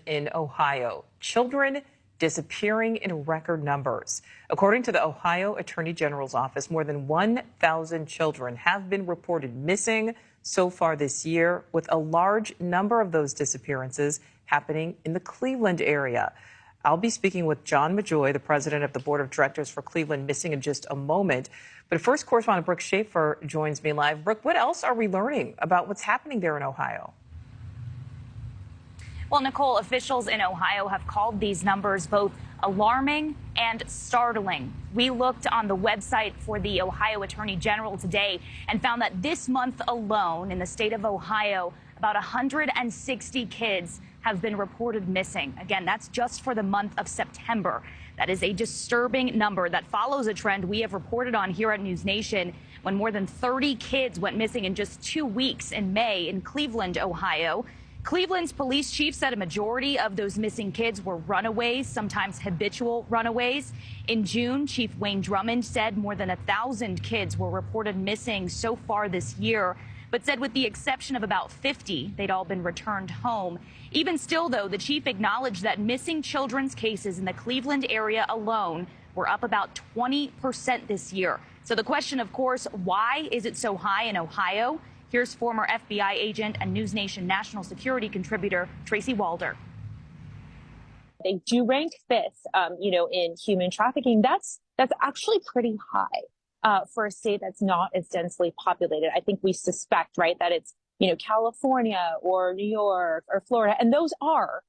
In Ohio, children disappearing in record numbers. According to the Ohio Attorney General's office, more than 1,000 children have been reported missing so far this year, with a large number of those disappearances happening in the Cleveland area. I'll be speaking with John Majoy, the president of the board of directors for Cleveland Missing, in just a moment. But first, correspondent Brooke Schaefer joins me live. Brooke, what else are we learning about what's happening there in Ohio? Well, Nicole, officials in Ohio have called these numbers both alarming and startling. We looked on the website for the Ohio Attorney General today and found that this month alone in the state of Ohio, about 160 kids have been reported missing. Again, that's just for the month of September. That is a disturbing number that follows a trend we have reported on here at News Nation when more than 30 kids went missing in just 2 weeks in May in Cleveland, Ohio. Cleveland's police chief said a majority of those missing kids were runaways, sometimes habitual runaways. In June, Chief Wayne Drummond said more than 1,000 kids were reported missing so far this year, but said with the exception of about 50, they'd all been returned home. Even still, though, the chief acknowledged that missing children's cases in the Cleveland area alone were up about 20% this year. So the question, of course, why is it so high in Ohio? Here's former FBI agent and News Nation national security contributor Tracy Walder. They do rank fifth, in human trafficking. That's actually pretty high for a state that's not as densely populated. I think we suspect, right, that it's, California or New York or Florida, and those are,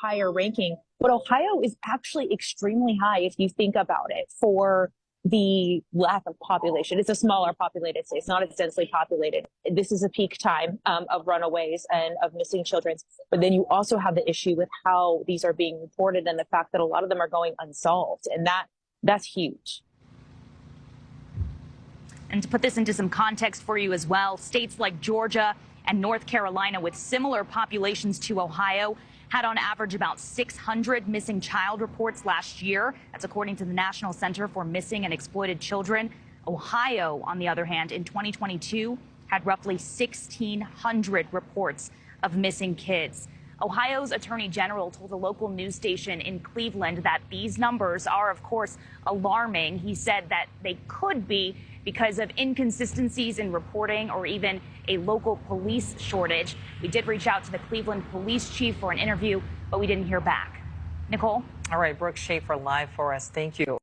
higher ranking. But Ohio is actually extremely high if you think about it for the lack of population. It's a smaller populated state. It's not as densely populated. This is a peak time of runaways and of missing children. But then you also have the issue with how these are being reported and the fact that a lot of them are going unsolved. And that's huge. And to put this into some context for you as well, states like Georgia and North Carolina with similar populations to Ohio had on average about 600 missing child reports last year. That's according to the National Center for Missing and Exploited Children. Ohio, on the other hand, in 2022 had roughly 1,600 reports of missing kids. Ohio's Attorney General told a local news station in Cleveland that these numbers are, of course, alarming. He said that they could be because of inconsistencies in reporting or even a local police shortage. We did reach out to the Cleveland police chief for an interview, but we didn't hear back. Nicole? All right, Brooke Schaefer live for us. Thank you.